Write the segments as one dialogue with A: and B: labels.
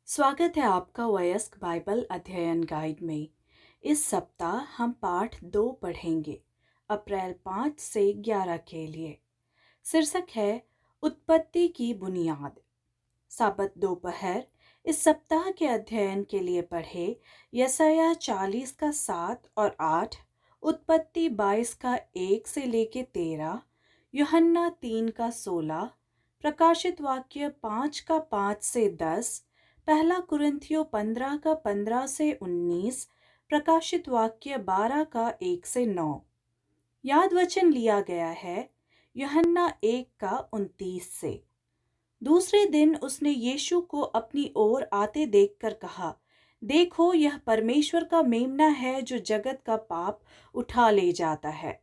A: स्वागत है आपका वयस्क बाइबल अध्ययन गाइड में। इस सप्ताह हम पाठ 2 पढ़ेंगे, अप्रैल 5 से 11 के लिए। शीर्षक है उत्पत्ति की बुनियाद। साबत दोपहर इस सप्ताह के अध्ययन के लिए पढ़े यशायाह 40 का 7 और 8, उत्पत्ति 22 का 1 से लेके 13, यूहन्ना 3 का 16, प्रकाशित वाक्य 5 का 5 से 10, पहला कुरिन्थियों 15 का 15 से 19, प्रकाशित वाक्य 12 का 1 से 9। याद वचन लिया गया है यूहन्ना 1 का 29 से। दूसरे दिन उसने यीशु को अपनी ओर आते देखकर कहा, देखो यह परमेश्वर का मेमना है जो जगत का पाप उठा ले जाता है।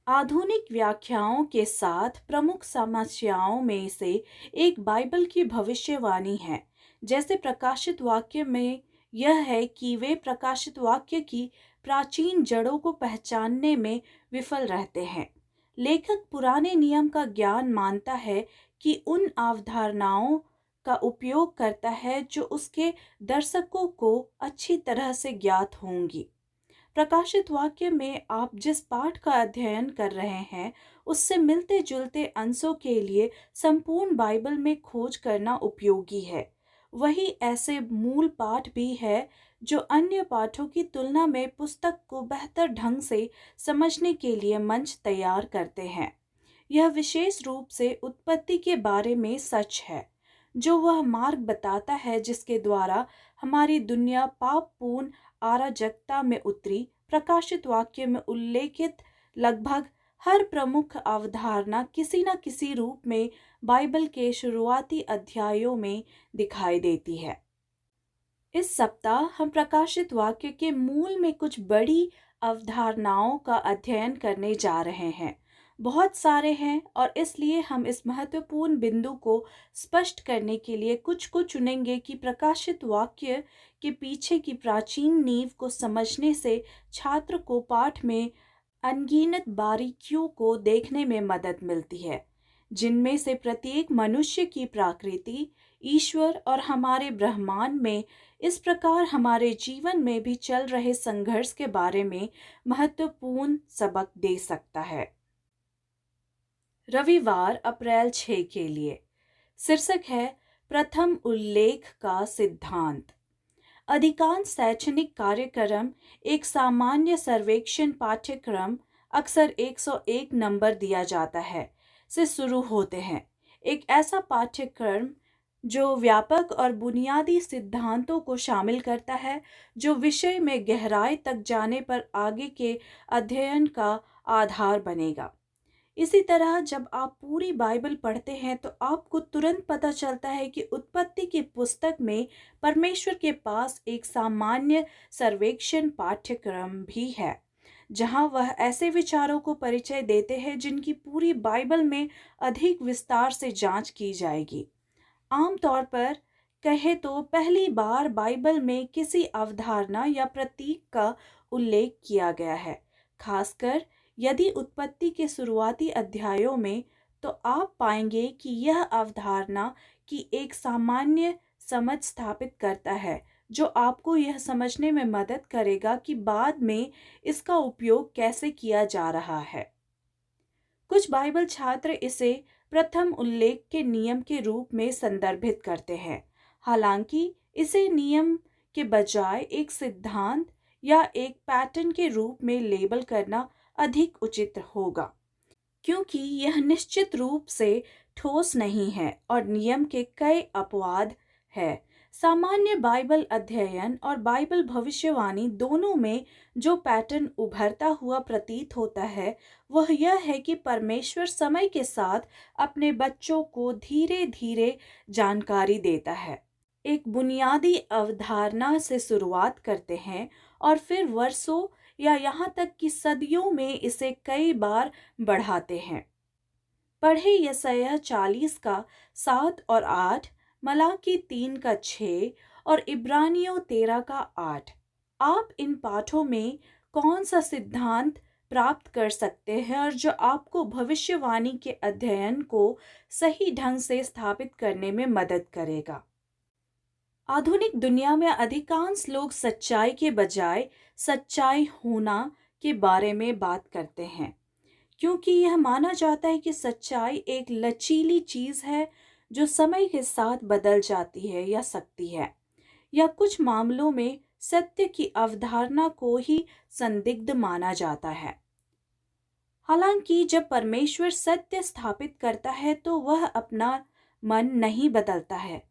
A: आधुनिक व्याख्याओं के साथ प्रमुख समस्याओं में से एक बाइबल की भविष्यवाणी है। जैसे प्रकाशित वाक्य में यह है कि वे प्रकाशित वाक्य की प्राचीन जड़ों को पहचानने में विफल रहते हैं। लेखक पुराने नियम का ज्ञान मानता है कि उन अवधारणाओं का उपयोग करता है जो उसके दर्शकों को अच्छी तरह से ज्ञात होंगी। प्रकाशित वाक्य में आप जिस पाठ का अध्ययन कर रहे हैं उससे मिलते जुलते अंशों के लिए संपूर्ण बाइबल में खोज करना उपयोगी है। वही ऐसे मूल पाठ भी है जो अन्य पाठों की तुलना में पुस्तक को बेहतर ढंग से समझने के लिए मंच तैयार करते हैं। यह विशेष रूप से उत्पत्ति के बारे में सच है, जो वह मार्ग बताता है जिसके द्वारा हमारी दुनिया पापपूर्ण अराजकता में उतरी। प्रकाशित वाक्य में उल्लेखित लगभग हर प्रमुख अवधारणा किसी न किसी रूप में बाइबल के शुरुआती अध्यायों में दिखाई देती है। इस सप्ताह हम प्रकाशित वाक्य के मूल में कुछ बड़ी अवधारणाओं का अध्ययन करने जा रहे हैं। बहुत सारे हैं और इसलिए हम इस महत्वपूर्ण बिंदु को स्पष्ट करने के लिए कुछ को चुनेंगे कि प्रकाशित वाक्य के पीछे की प्राचीन नींव को समझने से छात्र को पाठ में अनगिनत बारीकियों को देखने में मदद मिलती है, जिनमें से प्रत्येक मनुष्य की प्रकृति, ईश्वर और हमारे ब्रह्मांड में इस प्रकार हमारे जीवन में भी चल रहे संघर्ष के बारे में महत्वपूर्ण सबक दे सकता है। रविवार अप्रैल 6 के लिए शीर्षक है प्रथम उल्लेख का सिद्धांत। अधिकांश शैक्षणिक कार्यक्रम एक सामान्य सर्वेक्षण पाठ्यक्रम, अक्सर 101 नंबर दिया जाता है, से शुरू होते हैं। एक ऐसा पाठ्यक्रम जो व्यापक और बुनियादी सिद्धांतों को शामिल करता है, जो विषय में गहराई तक जाने पर आगे के अध्ययन का आधार बनेगा। इसी तरह जब आप पूरी बाइबल पढ़ते हैं तो आपको तुरंत पता चलता है कि उत्पत्ति की पुस्तक में परमेश्वर के पास एक सामान्य सर्वेक्षण पाठ्यक्रम भी है, जहां वह ऐसे विचारों को परिचय देते हैं जिनकी पूरी बाइबल में अधिक विस्तार से जांच की जाएगी। आमतौर पर कहे तो पहली बार बाइबल में किसी अवधारणा या प्रतीक का उल्लेख किया गया है, खासकर यदि उत्पत्ति के शुरुआती अध्यायों में, तो आप पाएंगे कि यह अवधारणा की एक सामान्य समझ स्थापित करता है, जो आपको यह समझने में मदद करेगा कि बाद में इसका उपयोग कैसे किया जा रहा है। कुछ बाइबल छात्र इसे प्रथम उल्लेख के नियम के रूप में संदर्भित करते हैं, हालांकि इसे नियम के बजाय एक सिद्धांत या एक पैटर्न के रूप में लेबल करना अधिक उचित होगा, क्योंकि यह निश्चित रूप से ठोस नहीं है और नियम के कई अपवाद हैं। सामान्य बाइबल अध्ययन और बाइबल भविष्यवाणी दोनों में जो पैटर्न उभरता हुआ प्रतीत होता है, वह यह है कि परमेश्वर समय के साथ अपने बच्चों को धीरे धीरे जानकारी देता है। एक बुनियादी अवधारणा से शुरुआत करते हैं और फिर वर्षों या यहाँ तक कि सदियों में इसे कई बार बढ़ाते हैं। पढ़े यशायाह 40 का 7 और 8, मलाकी 3 का 6 और इब्रानियों 13 का 8। आप इन पाठों में कौन सा सिद्धांत प्राप्त कर सकते हैं और जो आपको भविष्यवाणी के अध्ययन को सही ढंग से स्थापित करने में मदद करेगा। आधुनिक दुनिया में अधिकांश लोग सच्चाई के बजाय सच्चाई होना के बारे में बात करते हैं, क्योंकि यह माना जाता है कि सच्चाई एक लचीली चीज है जो समय के साथ बदल जाती है या सकती है, या कुछ मामलों में सत्य की अवधारणा को ही संदिग्ध माना जाता है। हालांकि जब परमेश्वर सत्य स्थापित करता है तो वह अपना मन नहीं बदलता है।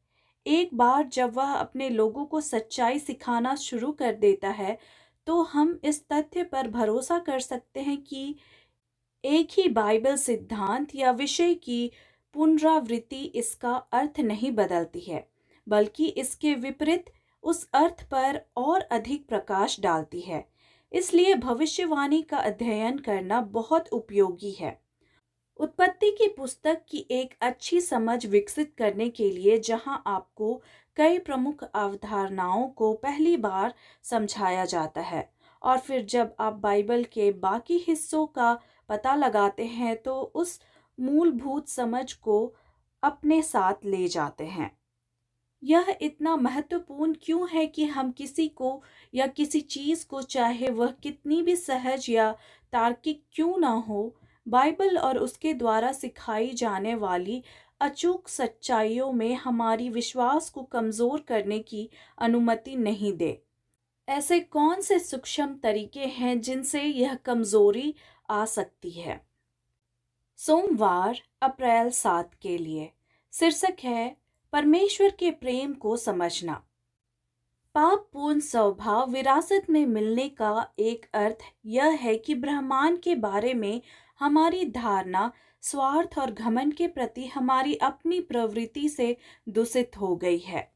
A: एक बार जब वह अपने लोगों को सच्चाई सिखाना शुरू कर देता है, तो हम इस तथ्य पर भरोसा कर सकते हैं कि एक ही बाइबल सिद्धांत या विषय की पुनरावृत्ति इसका अर्थ नहीं बदलती है, बल्कि इसके विपरीत उस अर्थ पर और अधिक प्रकाश डालती है। इसलिए भविष्यवाणी का अध्ययन करना बहुत उपयोगी है। उत्पत्ति की पुस्तक की एक अच्छी समझ विकसित करने के लिए, जहां आपको कई प्रमुख अवधारणाओं को पहली बार समझाया जाता है, और फिर जब आप बाइबल के बाकी हिस्सों का पता लगाते हैं तो उस मूलभूत समझ को अपने साथ ले जाते हैं। यह इतना महत्वपूर्ण क्यों है कि हम किसी को या किसी चीज को, चाहे वह कितनी भी सहज या तार्किक क्यों ना हो, बाइबल और उसके द्वारा सिखाई जाने वाली अचूक सच्चाइयों में हमारी विश्वास को कमजोर करने की अनुमति नहीं दे। ऐसे कौन से सूक्ष्म तरीके हैं जिनसे यह कमजोरी आ सकती है? सोमवार, अप्रैल 7 के लिए शीर्षक है परमेश्वर के प्रेम को समझना। पापपूर्ण स्वभाव विरासत में मिलने का एक अर्थ यह है कि ब्रह्मांड के बारे में हमारी धारणा स्वार्थ और घमंड के प्रति हमारी अपनी प्रवृत्ति से दूषित हो गई है।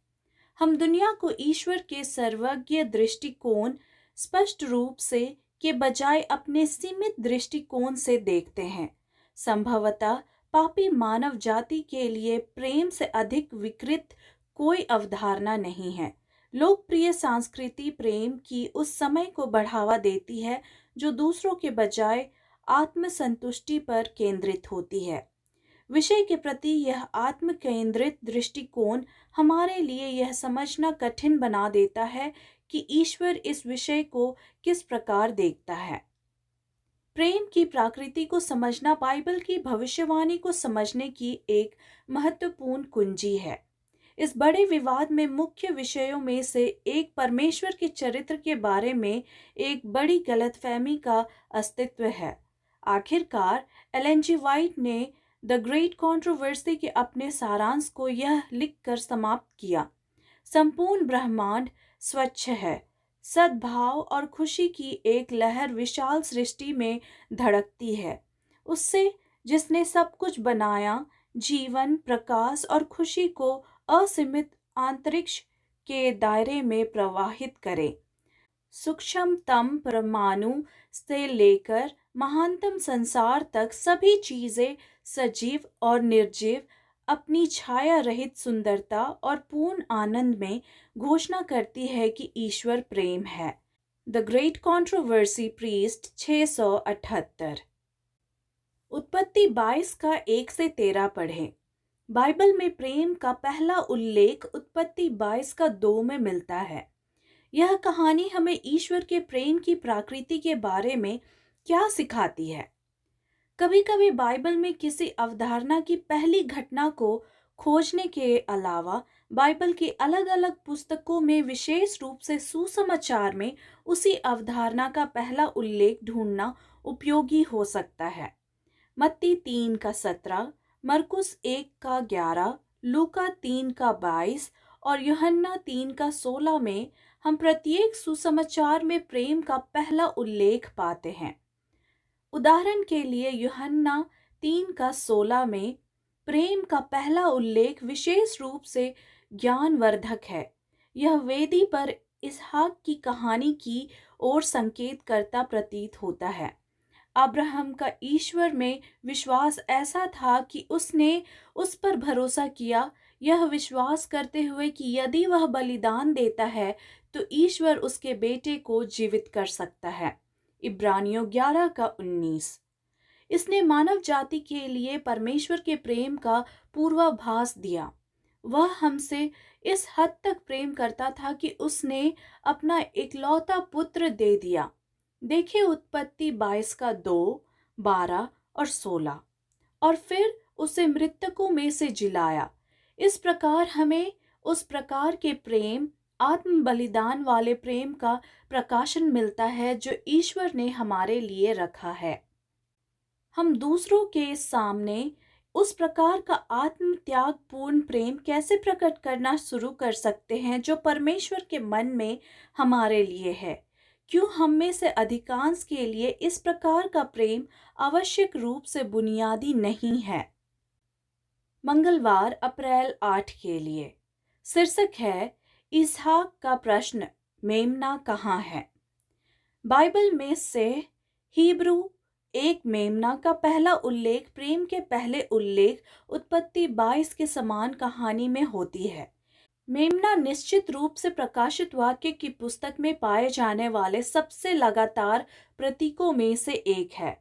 A: हम दुनिया को ईश्वर के सर्वज्ञ दृष्टिकोण स्पष्ट रूप से के बजाय अपने सीमित दृष्टिकोण से देखते हैं। संभवतः पापी मानव जाति के लिए प्रेम से अधिक विकृत कोई अवधारणा नहीं है। लोकप्रिय संस्कृति प्रेम की उस समय को बढ़ावा देती है जो दूसरों के बजाय आत्मसंतुष्टि पर केंद्रित होती है। विषय के प्रति यह आत्म केंद्रित दृष्टिकोण हमारे लिए यह समझना कठिन बना देता है कि ईश्वर इस विषय को किस प्रकार देखता है। प्रेम की प्रकृति को समझना बाइबल की भविष्यवाणी को समझने की एक महत्वपूर्ण कुंजी है। इस बड़े विवाद में मुख्य विषयों में से एक परमेश्वर के चरित्र के बारे में एक बड़ी गलतफहमी का अस्तित्व है। आखिरकार एलन जी वाइट ने द ग्रेट कंट्रोवर्सी के अपने सारांश को यह लिखकर समाप्त किया: संपूर्ण ब्रह्मांड स्वच्छ है, सद्भाव और खुशी की एक लहर विशाल सृष्टि में धड़कती है, उससे जिसने सब कुछ बनाया, जीवन, प्रकाश और खुशी को असीमित अंतरिक्ष के दायरे में प्रवाहित करे। सूक्ष्मतम परमाणु से लेकर महानतम संसार तक सभी चीजें सजीव और निर्जीव अपनी छाया रहित सुंदरता और पूर्ण आनंद में घोषणा करती है कि ईश्वर प्रेम है। द ग्रेट कंट्रोवर्सी, पृष्ठ 678। उत्पत्ति 22 का 1 से 13 पढ़ें। बाइबल में प्रेम का पहला उल्लेख उत्पत्ति 22 का 2 में मिलता है। यह कहानी हमें ईश्वर के प्रेम की प्रकृति के बारे में क्या सिखाती है? कभी कभी बाइबल में किसी अवधारणा की पहली घटना को खोजने के अलावा बाइबल की अलग अलग पुस्तकों में, विशेष रूप से सुसमाचार में, उसी अवधारणा का पहला उल्लेख ढूंढना उपयोगी हो सकता है। मत्ती 3 का 17, मरकुस 1 का 11, लूका 3 का 22 और यूहन्ना 3 का 16 में हम प्रत्येक सुसमाचार में प्रेम का पहला उल्लेख पाते हैं। उदाहरण के लिए यूहन्ना 3 का 16 में प्रेम का पहला उल्लेख विशेष रूप से ज्ञानवर्धक है। यह वेदी पर इसहाक की कहानी की ओर संकेत करता प्रतीत होता है। अब्राहम का ईश्वर में विश्वास ऐसा था कि उसने उस पर भरोसा किया, यह विश्वास करते हुए कि यदि वह बलिदान देता है तो ईश्वर उसके बेटे को जीवित कर सकता है। इब्रानियों 11 का 19। इसने मानव जाति के लिए परमेश्वर के प्रेम का पूर्वाभास दिया। वह हमसे इस हद तक प्रेम करता था कि उसने अपना इकलौता पुत्र दे दिया। देखिए उत्पत्ति 22 का 2, 12 और 16। और फिर उसे मृतकों में से जिलाया। इस प्रकार हमें उस प्रकार के प्रेम, आत्म बलिदान वाले प्रेम का प्रकाशन मिलता है जो ईश्वर ने हमारे लिए रखा है। हम दूसरों के सामने उस प्रकार का आत्म त्यागपूर्ण प्रेम कैसे प्रकट करना शुरू कर सकते हैं जो परमेश्वर के मन में हमारे लिए है? क्यों हम में से अधिकांश के लिए इस प्रकार का प्रेम आवश्यक रूप से बुनियादी नहीं है? मंगलवार अप्रैल 8 के लिए शीर्षक है इसहाक का प्रश्न, मेमना कहाँ है? बाइबल में से हिब्रू 1 मेमना का पहला उल्लेख प्रेम के पहले उल्लेख उत्पत्ति 22 के समान कहानी में होती है। मेमना निश्चित रूप से प्रकाशित वाक्य की पुस्तक में पाए जाने वाले सबसे लगातार प्रतीकों में से एक है,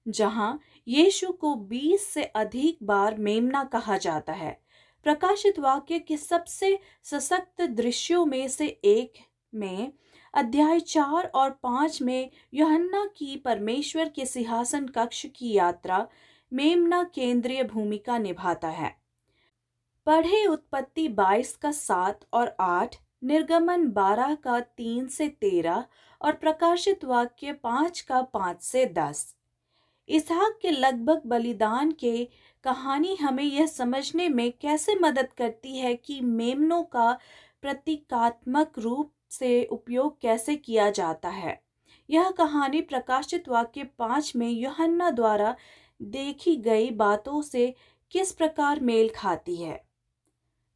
A: जहां यीशु को 20 से अधिक बार मेमना कहा जाता है। प्रकाशित वाक्य के सबसे सशक्त दृश्यों में से एक में अध्याय 4 और 5 में यूहन्ना की परमेश्वर के सिंहासन कक्ष की यात्रा मेमना केंद्रीय भूमिका निभाता है। पढ़े उत्पत्ति 22 का 7 और 8, निर्गमन 12 का 3 से 13 और प्रकाशित वाक्य 5 का 5 से 10। इसहाक के लगभग बलिदान के कहानी हमें यह समझने में कैसे मदद करती है कि मेमनों का प्रतीकात्मक रूप से उपयोग कैसे किया जाता है। यह कहानी प्रकाशित वाक्य 5 में यूहन्ना द्वारा देखी गई बातों से किस प्रकार मेल खाती है?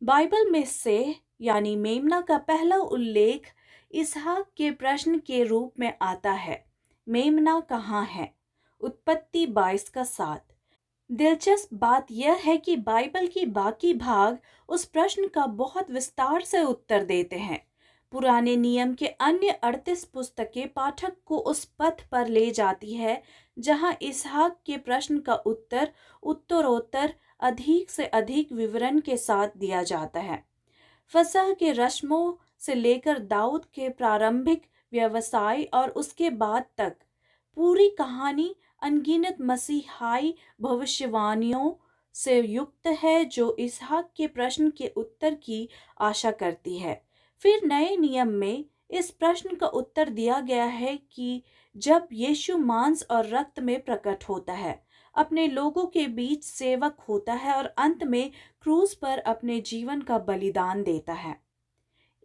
A: बाइबल में से यानी मेमना का पहला उल्लेख इसहाक के प्रश्न के रूप में आता है, मेमना कहाँ है? उत्पत्ति 22 का 7। दिलचस्प बात यह है कि बाइबल की बाकी भाग उस प्रश्न का बहुत विस्तार से उत्तर देते हैं। पुराने नियम के अन्य 38 पुस्तकें पाठक को उस पथ पर ले जाती है जहां इसहाक के प्रश्न का उत्तर उत्तरोत्तर अधिक से अधिक विवरण के साथ दिया जाता है। फसह के रस्मों से लेकर दाऊद के प्रारंभिक व्यवसाय और उसके बाद तक पूरी कहानी अनगिनत मसीहाई भविष्यवाणियों से युक्त है जो इसहाक के प्रश्न के उत्तर की आशा करती है। फिर नए नियम में इस प्रश्न का उत्तर दिया गया है कि जब यीशु मांस और रक्त में प्रकट होता है, अपने लोगों के बीच सेवक होता है और अंत में क्रूस पर अपने जीवन का बलिदान देता है।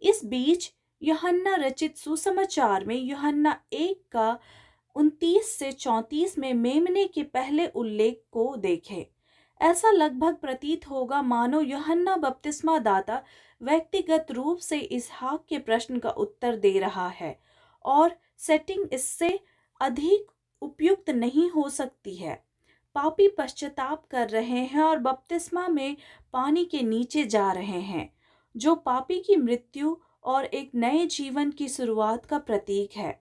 A: इस बीच यूहन्ना रचित सुसमाचार में यूहन्ना 1 का 29 से 34 में मेमने के पहले उल्लेख को देखें। ऐसा लगभग प्रतीत होगा मानो यूहन्ना बपतिस्मा दाता व्यक्तिगत रूप से इसहाक के प्रश्न का उत्तर दे रहा है और सेटिंग इससे अधिक उपयुक्त नहीं हो सकती है। पापी पश्चाताप कर रहे हैं और बपतिस्मा में पानी के नीचे जा रहे हैं, जो पापी की मृत्यु और एक नए जीवन की शुरुआत का प्रतीक है।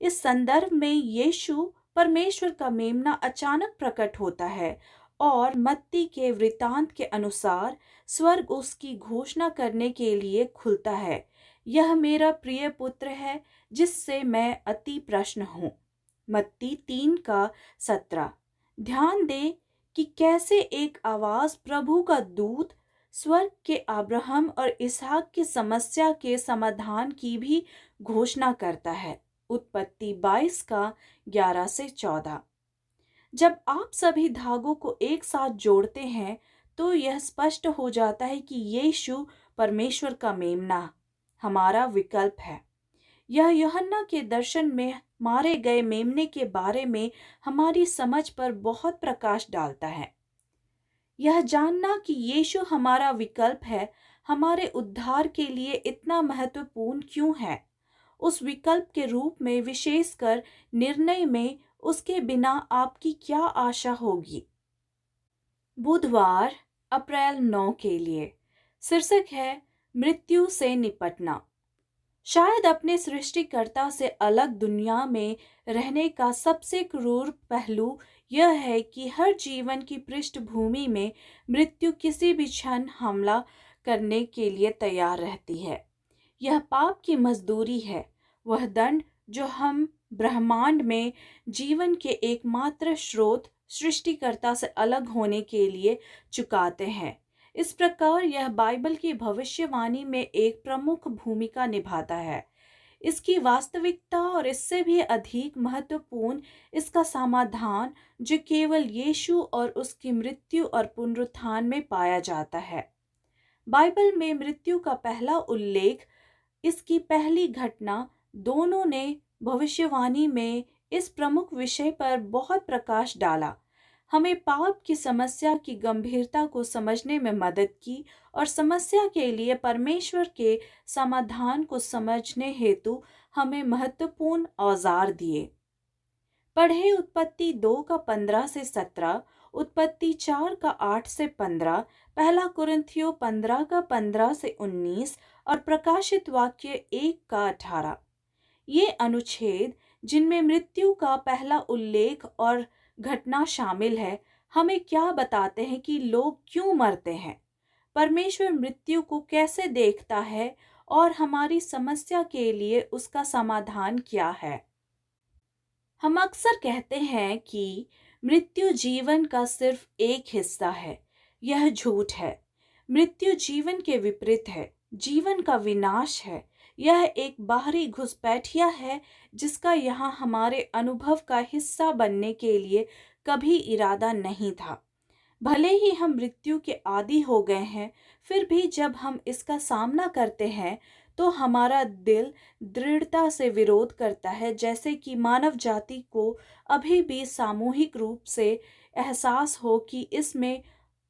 A: इस संदर्भ में यीशु परमेश्वर का मेमना अचानक प्रकट होता है और मत्ती के वृतांत के अनुसार स्वर्ग उसकी घोषणा करने के लिए खुलता है, यह मेरा प्रिय पुत्र है जिससे मैं अति प्रसन्न हूँ। मत्ती 3 का 17। ध्यान दे कि कैसे एक आवाज प्रभु का दूत स्वर्ग के अब्राहम और इसहाक की समस्या के समाधान की भी घोषणा करता है। उत्पत्ति 22 का 11 से 14। जब आप सभी धागों को एक साथ जोड़ते हैं तो यह स्पष्ट हो जाता है कि यीशु परमेश्वर का मेमना हमारा विकल्प है। यह यूहन्ना के दर्शन में मारे गए मेमने के बारे में हमारी समझ पर बहुत प्रकाश डालता है। यह जानना कि यीशु हमारा विकल्प है हमारे उद्धार के लिए इतना महत्वपूर्ण क्यों है? उस विकल्प के रूप में विशेषकर निर्णय में उसके बिना आपकी क्या आशा होगी? बुधवार अप्रैल 9 के लिए शीर्षक है मृत्यु से निपटना। शायद अपने सृष्टिकर्ता से अलग दुनिया में रहने का सबसे क्रूर पहलू यह है कि हर जीवन की पृष्ठभूमि में मृत्यु किसी भी क्षण हमला करने के लिए तैयार रहती है। यह पाप की मजदूरी है, वह दंड जो हम ब्रह्मांड में जीवन के एकमात्र स्रोत सृष्टिकर्ता से अलग होने के लिए चुकाते हैं। इस प्रकार यह बाइबल की भविष्यवाणी में एक प्रमुख भूमिका निभाता है। इसकी वास्तविकता और इससे भी अधिक महत्वपूर्ण इसका समाधान जो केवल यीशु और उसकी मृत्यु और पुनरुत्थान में पाया जाता है। बाइबल में मृत्यु का पहला उल्लेख, इसकी पहली घटना, दोनों ने भविष्यवाणी में इस प्रमुख विषय पर बहुत प्रकाश डाला, हमें पाप की समस्या की गंभीरता को समझने में मदद की और समस्या के लिए परमेश्वर के समाधान को समझने हेतु हमें महत्वपूर्ण औजार दिए। पढ़े उत्पत्ति 2 का 15 से 17, उत्पत्ति 4 का 8 से 15, पहला कुरिन्थियों 15 का 15 से 19 और प्रकाशित वाक्य 1 का 18। ये अनुच्छेद, जिनमें मृत्यु का पहला उल्लेख और घटना शामिल है, हमें क्या बताते हैं कि लोग क्यों मरते हैं, परमेश्वर मृत्यु को कैसे देखता है और हमारी समस्या के लिए उसका समाधान क्या है। हम अक्सर कहते हैं कि मृत्यु जीवन का सिर्फ एक हिस्सा है। यह झूठ है। मृत्यु जीवन के विपरीत है, जीवन का विनाश है। यह एक बाहरी घुसपैठिया है जिसका यहाँ हमारे अनुभव का हिस्सा बनने के लिए कभी इरादा नहीं था। भले ही हम मृत्यु के आदी हो गए हैं, फिर भी जब हम इसका सामना करते हैं तो हमारा दिल दृढ़ता से विरोध करता है, जैसे कि मानव जाति को अभी भी सामूहिक रूप से एहसास हो कि इसमें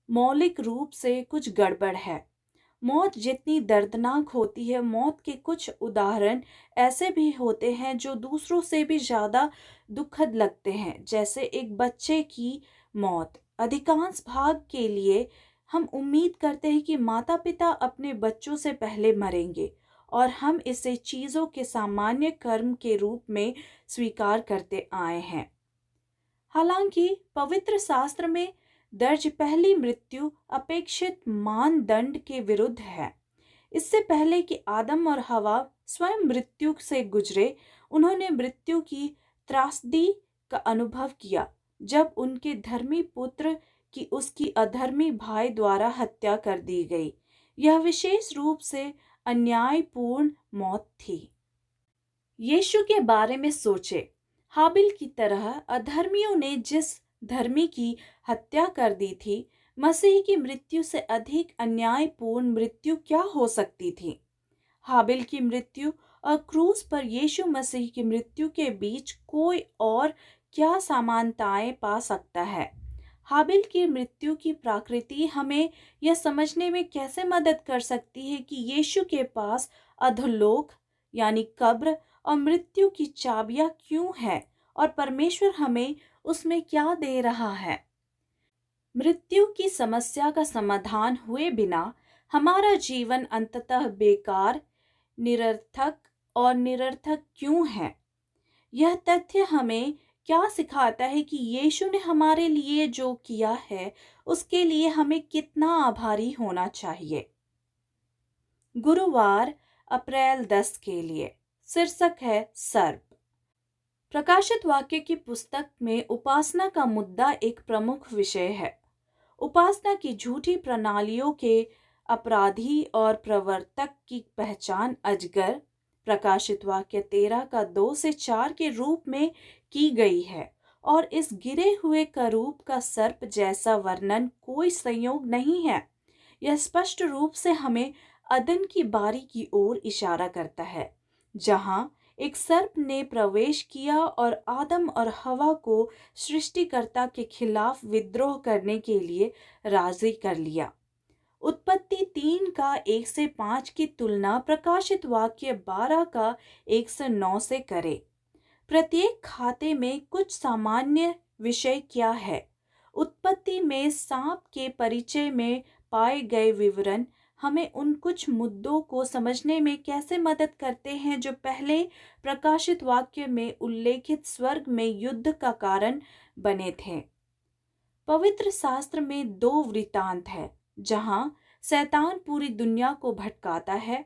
A: मौलिक रूप से कुछ गड़बड़ है। मौत जितनी दर्दनाक होती है, मौत के कुछ उदाहरण ऐसे भी होते हैं जो दूसरों से भी ज़्यादा दुखद लगते हैं, जैसे एक बच्चे की मौत। अधिकांश भाग के लिए हम उम्मीद करते हैं कि माता पिता अपने बच्चों से पहले मरेंगे और हम इसे चीज़ों के सामान्य कर्म के रूप में स्वीकार करते आए हैं। हालांकि पवित्र शास्त्र में दर्ज पहली मृत्यु अपेक्षित मानदंड के विरुद्ध है। इससे पहले कि आदम और हवा स्वयं मृत्यु से गुजरे, उन्होंने मृत्यु की त्रासदी का अनुभव किया जब उनके धर्मी पुत्र की उसकी अधर्मी भाई द्वारा हत्या कर दी गई। यह विशेष रूप से अन्यायपूर्ण मौत थी। यीशु के बारे में सोचे। हाबिल की तरह अधर्मियों ने जिस धर्मी की हत्या कर दी थी, मसीह की मृत्यु से अधिक अन्यायपूर्ण मृत्यु क्या हो सकती थी। हाबिल की मृत्यु और क्रूस पर यीशु मसीह की मृत्यु के बीच कोई और क्या समानताएं पा सकता है। हाबिल की मृत्यु की प्रकृति हमें यह समझने में कैसे मदद कर सकती है कि यीशु के पास अधोलोक यानी कब्र और मृत्यु की चाबियां क्यों है और परमेश्वर हमें उसमें क्या दे रहा है। मृत्यु की समस्या का समाधान हुए बिना हमारा जीवन अंततः बेकार, निरर्थक क्यों है। यह तथ्य हमें क्या सिखाता है कि यीशु ने हमारे लिए जो किया है उसके लिए हमें कितना आभारी होना चाहिए। गुरुवार अप्रैल 10 के लिए शीर्षक है सर्प। प्रकाशित वाक्य की पुस्तक में उपासना का मुद्दा एक प्रमुख विषय है। उपासना की झूठी प्रणालियों के अपराधी और प्रवर्तक की पहचान अजगर, प्रकाशित वाक्य 13 का 2 से 4 के रूप में की गई है और इस गिरे हुए करूब का सर्प जैसा वर्णन कोई संयोग नहीं है। यह स्पष्ट रूप से हमें अदन की बारी की ओर इशारा करता है, जहां एक सर्प ने प्रवेश किया और आदम और हवा को सृष्टिकर्ता के खिलाफ विद्रोह करने के लिए राजी कर लिया। उत्पत्ति 3 का 1 से 5 की तुलना प्रकाशित वाक्य 12 का 1 से 9 से करें। प्रत्येक खाते में कुछ सामान्य विषय क्या है। उत्पत्ति में सांप के परिचय में पाए गए विवरण हमें उन कुछ मुद्दों को समझने में कैसे मदद करते हैं जो पहले प्रकाशित वाक्य में उल्लेखित स्वर्ग में युद्ध का कारण बने थे। पवित्र शास्त्र में 2 वृत्तांत है जहां शैतान पूरी दुनिया को भटकाता है।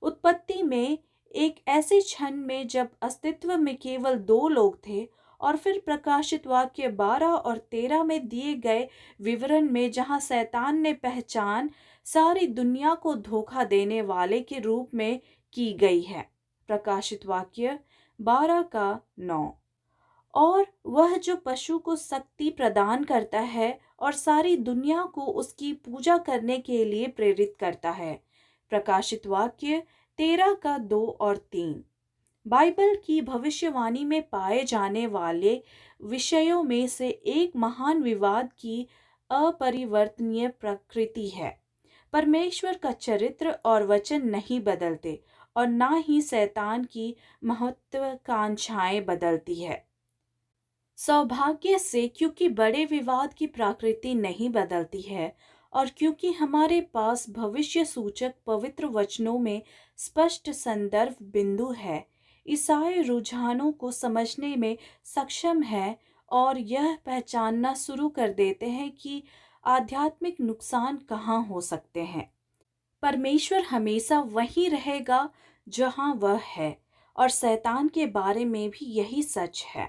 A: उत्पत्ति में एक ऐसे क्षण में जब अस्तित्व में केवल 2 लोग थे, और फिर प्रकाशित वाक्य 12 और 13 में दिए गए विवरण में जहां शैतान ने पहचान सारी दुनिया को धोखा देने वाले के रूप में की गई है। प्रकाशित वाक्य 12:9। और वह जो पशु को शक्ति प्रदान करता है और सारी दुनिया को उसकी पूजा करने के लिए प्रेरित करता है। प्रकाशित वाक्य 13:2 और 3। बाइबल की भविष्यवाणी में पाए जाने वाले विषयों में से एक महान विवाद की अपरिवर्तनीय प्रकृति है। परमेश्वर का चरित्र और वचन नहीं बदलते, और ना ही शैतान की महत्वाकांक्षाएं बदलती है। सौभाग्य से, क्योंकि बड़े विवाद की प्रकृति नहीं बदलती है, और क्योंकि हमारे पास भविष्य सूचक पवित्र वचनों में स्पष्ट संदर्भ बिंदु है, ईसाई रुझानों को समझने में सक्षम है और यह पहचानना शुरू कर देते हैं कि आध्यात्मिक नुकसान कहाँ हो सकते हैं। परमेश्वर हमेशा वहीं रहेगा जहाँ वह है, और शैतान के बारे में भी यही सच है।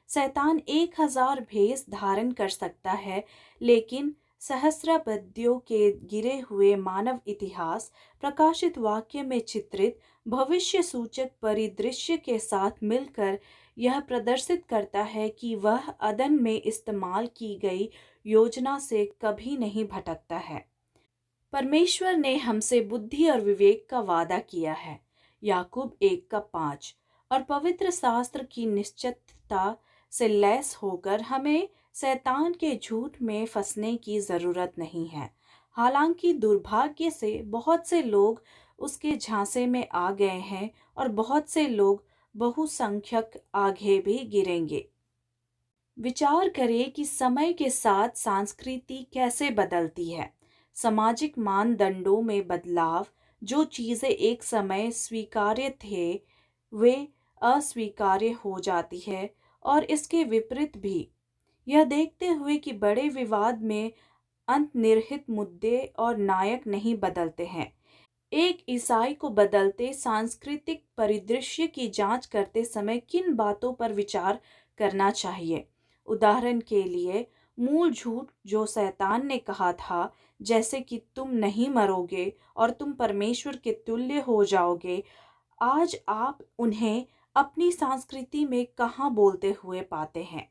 A: शैतान 1000 भेष धारण कर सकता है, लेकिन सहस्राब्दियों के गिरे हुए मानव इतिहास प्रकाशित वाक्य में चित्रित भविष्य सूचक परिदृश्य के साथ मिलकर यह प्रदर्शित करता है कि वह अदन में इस्तेमाल की गई योजना से कभी नहीं भटकता है। परमेश्वर ने हमसे बुद्धि और विवेक का वादा किया है, याकूब 1:5, और पवित्र शास्त्र की निश्चितता से लैस होकर हमें शैतान के झूठ में फंसने की ज़रूरत नहीं है। हालांकि दुर्भाग्य से बहुत से लोग उसके झांसे में आ गए हैं, और बहुत से लोग बहुसंख्यक आगे भी गिरेंगे। विचार करें कि समय के साथ संस्कृति कैसे बदलती है। सामाजिक मानदंडों में बदलाव, जो चीज़ें एक समय स्वीकार्य थे वे अस्वीकार्य हो जाती है, और इसके विपरीत भी। यह देखते हुए कि बड़े विवाद में अंतर्निहित मुद्दे और नायक नहीं बदलते हैं। एक ईसाई को बदलते सांस्कृतिक परिदृश्य की जांच करते समय किन बातों पर विचार करना चाहिए? उदाहरण के लिए, मूल झूठ जो शैतान ने कहा था, जैसे कि तुम नहीं मरोगे और तुम परमेश्वर के तुल्य हो जाओगे, आज आप उन्हें अपनी संस्कृति में कहाँ बोलते हुए पाते हैं?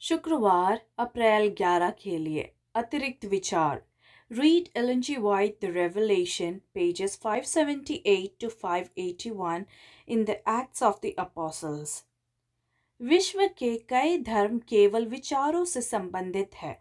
A: शुक्रवार, अप्रैल 11 के लिए अतिरिक्त विचार। Read Ellen G. White The Revelation, pages 578 to 581 in the Acts of the Apostles. विश्व के कई धर्म केवल विचारों से संबंधित है।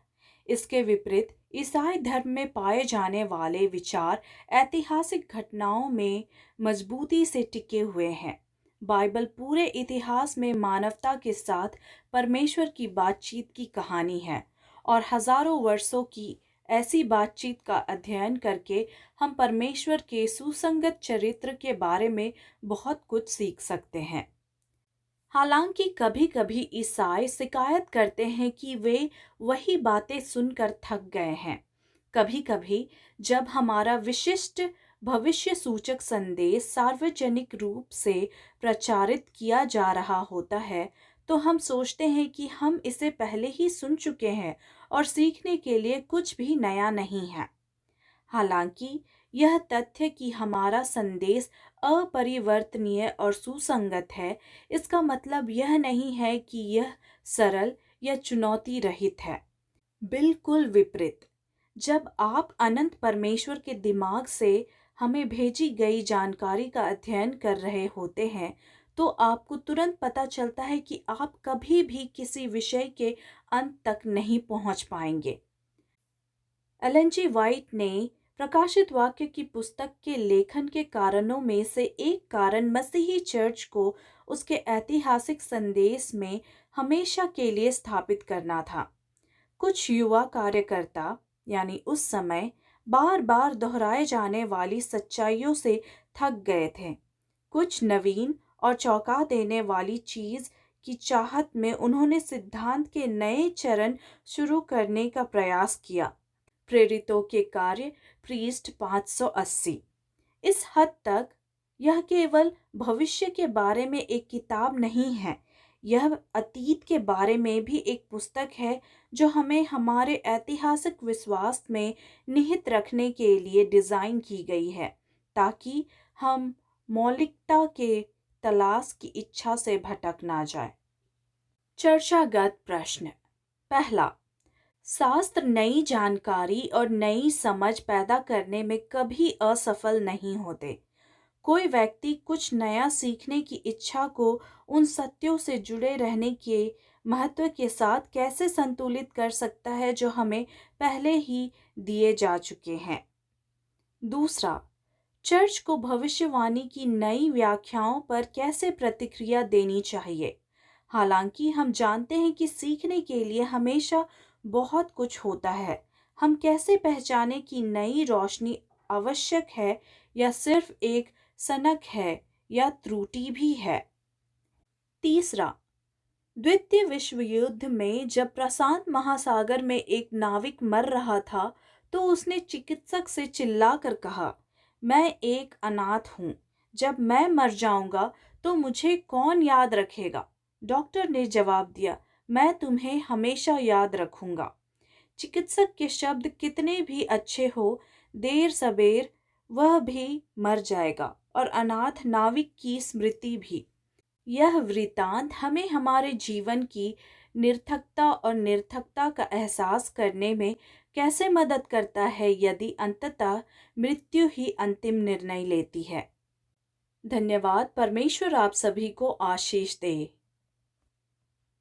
A: इसके विपरीत ईसाई धर्म में पाए जाने वाले विचार ऐतिहासिक घटनाओं में मजबूती से टिके हुए हैं। बाइबल पूरे इतिहास में मानवता के साथ परमेश्वर की बातचीत की कहानी है, और हजारों वर्षों की ऐसी बातचीत का अध्ययन करके हम परमेश्वर के सुसंगत चरित्र के बारे में बहुत कुछ सीख सकते हैं। हालांकि कभी कभी ईसाई शिकायत करते हैं कि वे वही बातें सुनकर थक गए हैं। कभी कभी जब हमारा विशिष्ट भविष्य सूचक संदेश सार्वजनिक रूप से प्रचारित किया जा रहा होता है, तो हम सोचते हैं कि हम इसे पहले ही सुन चुके हैं और सीखने के लिए कुछ भी नया नहीं है। हालांकि यह तथ्य कि हमारा संदेश अपरिवर्तनीय और सुसंगत है, इसका मतलब यह नहीं है कि यह सरल या चुनौती रहित है। बिल्कुल विपरीत। जब आप अनंत परमेश्वर के दिमाग से हमें भेजी गई जानकारी का अध्ययन कर रहे होते हैं, तो आपको तुरंत पता चलता है कि आप कभी भी किसी विषय के अंत तक नहीं पहुंच पाएंगे। एलन जी वाइट ने प्रकाशित वाक्य की पुस्तक के लेखन के कारणों में से एक कारण मसीही चर्च को उसके ऐतिहासिक संदेश में हमेशा के लिए स्थापित करना था। कुछ युवा कार्यकर्ता, यानी उस समय, बार बार दोहराए जाने वाली सच्चाइयों से थक गए थे। कुछ नवीन और चौंका देने वाली चीज की चाहत में उन्होंने सिद्धांत के नए चरण शुरू करने का प्रयास किया। प्रेरितों के कार्य पृष्ठ 580। इस हद तक यह केवल भविष्य के बारे में एक किताब नहीं है, यह अतीत के बारे में भी एक पुस्तक है जो हमें हमारे ऐतिहासिक विश्वास में निहित रखने के लिए डिज़ाइन की गई है, ताकि हम मौलिकता के तलाश की इच्छा से भटक ना जाए। चर्चागत प्रश्न। पहला, शास्त्र नई जानकारी और नई समझ पैदा करने में कभी असफल नहीं होते। कोई व्यक्ति कुछ नया सीखने की इच्छा को उन सत्यों से जुड़े रहने के महत्व के साथ कैसे संतुलित कर सकता है जो हमें पहले ही दिए जा चुके हैं। दूसरा, चर्च को भविष्यवाणी की नई व्याख्याओं पर कैसे प्रतिक्रिया देनी चाहिए। हालांकि हम जानते हैं कि सीखने के लिए हमेशा बहुत कुछ होता है, हम कैसे पहचाने कि नई रोशनी आवश्यक है या सिर्फ एक सनक है या त्रुटि भी है। तीसरा, द्वितीय विश्व युद्ध में जब प्रशांत महासागर में एक नाविक मर रहा था तो उसने चिकित्सक से चिल्लाकर कहा, मैं एक अनाथ हूँ, जब मैं मर जाऊंगा तो मुझे कौन याद रखेगा। डॉक्टर ने जवाब दिया, मैं तुम्हें हमेशा याद रखूंगा। चिकित्सक के शब्द कितने भी अच्छे हो, देर सबेर वह भी मर जाएगा और अनाथ नाविक की स्मृति भी। यह वृत्तांत हमें हमारे जीवन की निरर्थकता और निरर्थकता का एहसास करने में कैसे मदद करता है यदि अंततः मृत्यु ही अंतिम निर्णय लेती है। धन्यवाद। परमेश्वर आप सभी को आशीष दे।